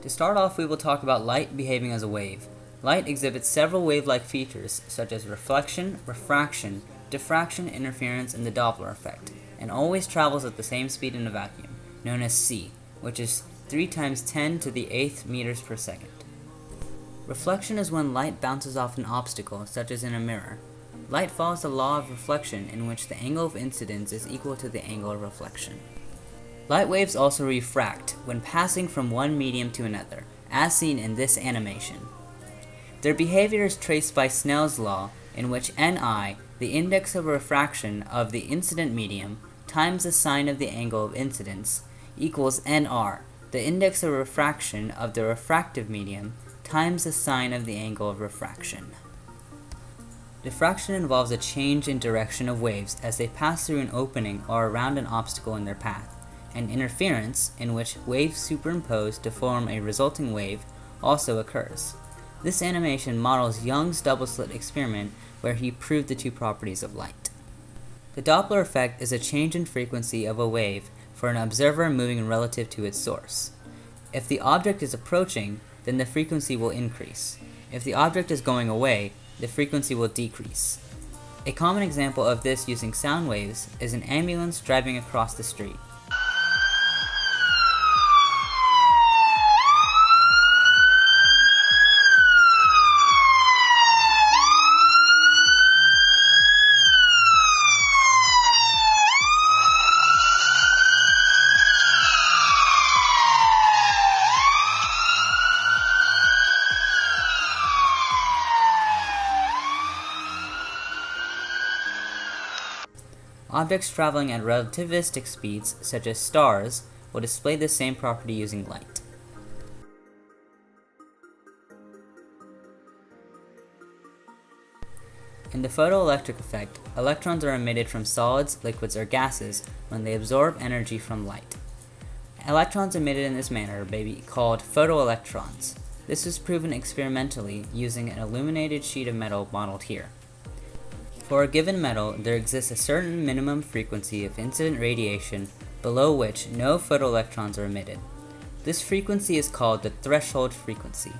To start off, we will talk about light behaving as a wave. Light exhibits several wave-like features such as reflection, refraction, diffraction, interference, and the Doppler effect, and always travels at the same speed in a vacuum, known as c, which is 3 times 10 to the 8th meters per second. Reflection is when light bounces off an obstacle, such as in a mirror. Light follows the law of reflection, in which the angle of incidence is equal to the angle of reflection. Light waves also refract when passing from one medium to another, as seen in this animation. Their behavior is traced by Snell's law, in which Ni, the index of refraction of the incident medium, times the sine of the angle of incidence, equals Nr, the index of refraction of the refractive medium, times the sine of the angle of refraction. Diffraction involves a change in direction of waves as they pass through an opening or around an obstacle in their path, and interference, in which waves superimpose to form a resulting wave, also occurs. This animation models Young's double-slit experiment, where he proved the two properties of light. The Doppler effect is a change in frequency of a wave for an observer moving relative to its source. If the object is approaching, then the frequency will increase. If the object is going away, the frequency will decrease. A common example of this using sound waves is an ambulance driving across the street. Objects traveling at relativistic speeds, such as stars, will display the same property using light. In the photoelectric effect, electrons are emitted from solids, liquids, or gases when they absorb energy from light. Electrons emitted in this manner may be called photoelectrons. This was proven experimentally using an illuminated sheet of metal modeled here. For a given metal, there exists a certain minimum frequency of incident radiation below which no photoelectrons are emitted. This frequency is called the threshold frequency.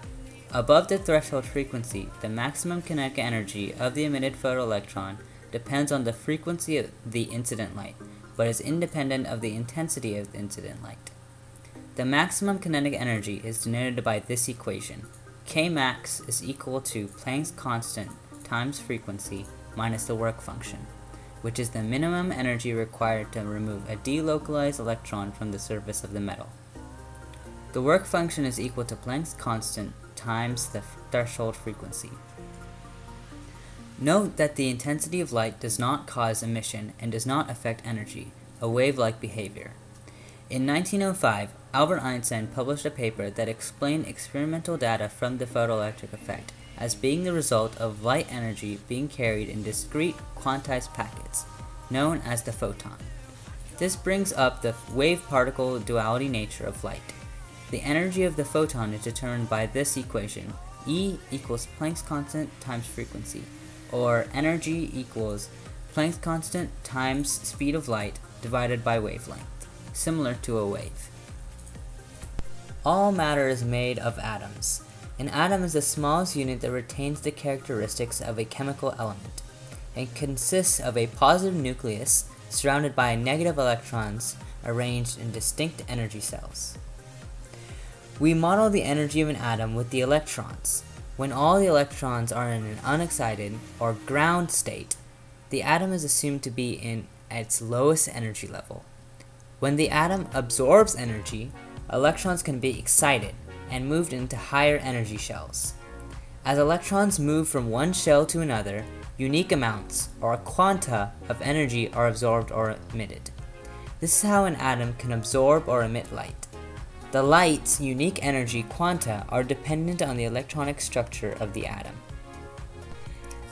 Above the threshold frequency, the maximum kinetic energy of the emitted photoelectron depends on the frequency of the incident light, but is independent of the intensity of the incident light. The maximum kinetic energy is denoted by this equation. Kmax is equal to Planck's constant times frequency minus the work function, which is the minimum energy required to remove a delocalized electron from the surface of the metal. The work function is equal to Planck's constant times the threshold frequency. Note that the intensity of light does not cause emission and does not affect energy, a wave-like behavior. In 1905, Albert Einstein published a paper that explained experimental data from the photoelectric effect as being the result of light energy being carried in discrete quantized packets, known as the photon. This brings up the wave-particle duality nature of light. The energy of the photon is determined by this equation, E equals Planck's constant times frequency, or energy equals Planck's constant times speed of light divided by wavelength, similar to a wave. All matter is made of atoms. An atom is the smallest unit that retains the characteristics of a chemical element. It consists of a positive nucleus surrounded by negative electrons arranged in distinct energy cells. We model the energy of an atom with the electrons. When all the electrons are in an unexcited or ground state, the atom is assumed to be in its lowest energy level. When the atom absorbs energy, electrons can be excited and moved into higher energy shells. As electrons move from one shell to another, unique amounts, or quanta, of energy are absorbed or emitted. This is how an atom can absorb or emit light. The light's unique energy quanta are dependent on the electronic structure of the atom.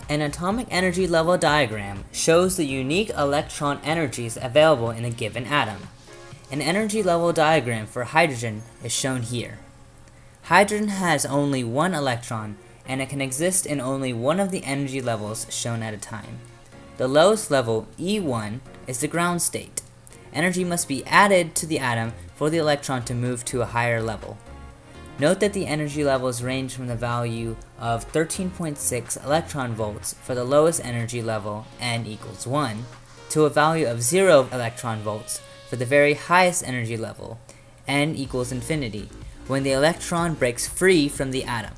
An atomic energy level diagram shows the unique electron energies available in a given atom. An energy level diagram for hydrogen is shown here. Hydrogen has only one electron, and it can exist in only one of the energy levels shown at a time. The lowest level, E1, is the ground state. Energy must be added to the atom for the electron to move to a higher level. Note that the energy levels range from the value of 13.6 electron volts for the lowest energy level, n equals 1, to a value of 0 electron volts for the very highest energy level, n equals infinity, when the electron breaks free from the atom.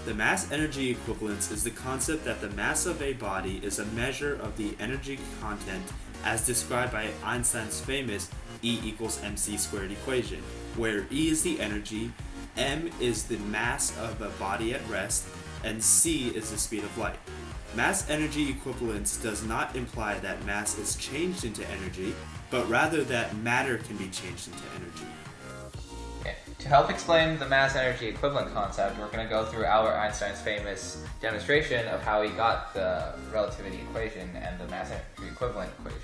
The mass-energy equivalence is the concept that the mass of a body is a measure of the energy content as described by Einstein's famous E equals mc squared equation, where E is the energy, m is the mass of a body at rest, and c is the speed of light. Mass-energy equivalence does not imply that mass is changed into energy, but rather that matter can be changed into energy. Okay. To help explain the mass-energy equivalent concept, we're going to go through Albert Einstein's famous demonstration of how he got the relativity equation and the mass-energy equivalent equation.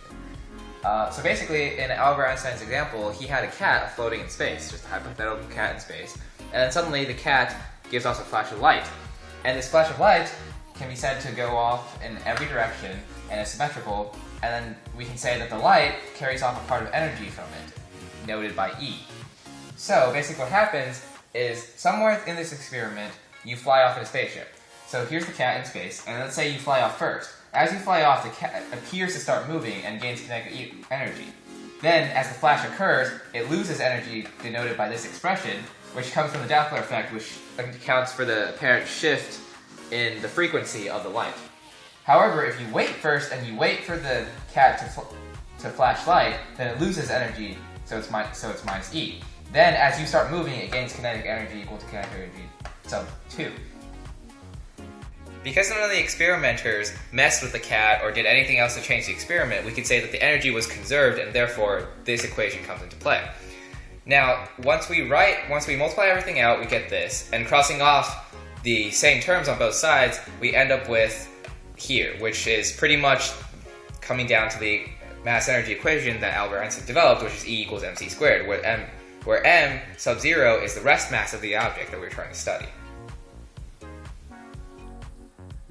So basically, in Albert Einstein's example, he had a cat floating in space, just a hypothetical cat in space, and then suddenly the cat gives off a flash of light. And this flash of light can be said to go off in every direction and is symmetrical, and then we can say that the light carries off a part of energy from it, noted by E. So basically what happens is, somewhere in this experiment, you fly off in a spaceship. So here's the cat in space, and let's say you fly off first. As you fly off, the cat appears to start moving and gains kinetic energy. Then, as the flash occurs, it loses energy denoted by this expression, which comes from the Doppler effect, which accounts for the apparent shift in the frequency of the light. However, if you wait first and you wait for the cat to flash light, then it loses energy, so it's minus E. Then, as you start moving, it gains kinetic energy equal to kinetic energy sub 2. Because none of the experimenters messed with the cat or did anything else to change the experiment, we can say that the energy was conserved, and therefore this equation comes into play. Now, once we multiply everything out, we get this, and crossing off the same terms on both sides, we end up with here, which is pretty much coming down to the mass-energy equation that Albert Einstein developed, which is E equals mc squared, where m sub 0 is the rest mass of the object that we're trying to study.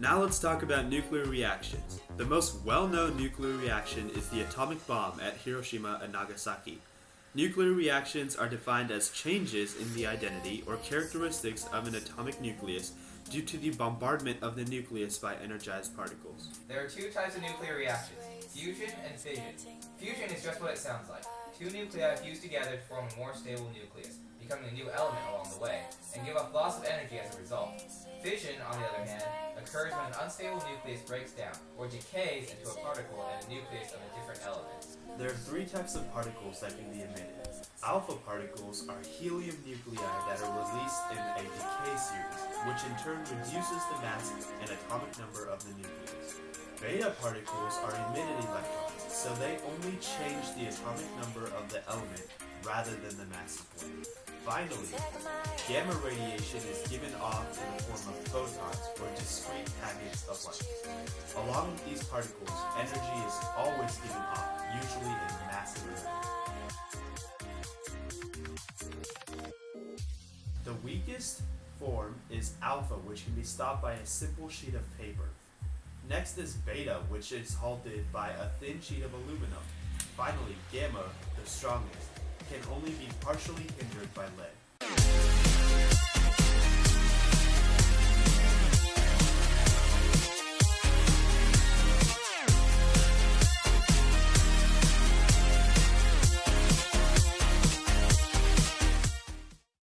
Now let's talk about nuclear reactions. The most well-known nuclear reaction is the atomic bomb at Hiroshima and Nagasaki. Nuclear reactions are defined as changes in the identity or characteristics of an atomic nucleus due to the bombardment of the nucleus by energized particles. There are two types of nuclear reactions, fusion and fission. Fusion is just what it sounds like. Two nuclei fuse together to form a more stable nucleus, becoming a new element along the way, and give off lots of energy as a result. Fission, on the other hand, occurs when an unstable nucleus breaks down, or decays into a particle and a nucleus of a different element. There are three types of particles that can be emitted. Alpha particles are helium nuclei that are released in a decay series, which in turn reduces the mass and atomic number of the nucleus. Beta particles are emitted electrons, so they only change the atomic number of the element rather than the massive one. Finally, gamma radiation is given off in the form of photons, or discrete packets of light. Along with these particles, energy is always given off, usually in massive amounts. The weakest form is alpha, which can be stopped by a simple sheet of paper. Next is beta, which is halted by a thin sheet of aluminum. Finally, gamma, the strongest, can only be partially hindered by lead.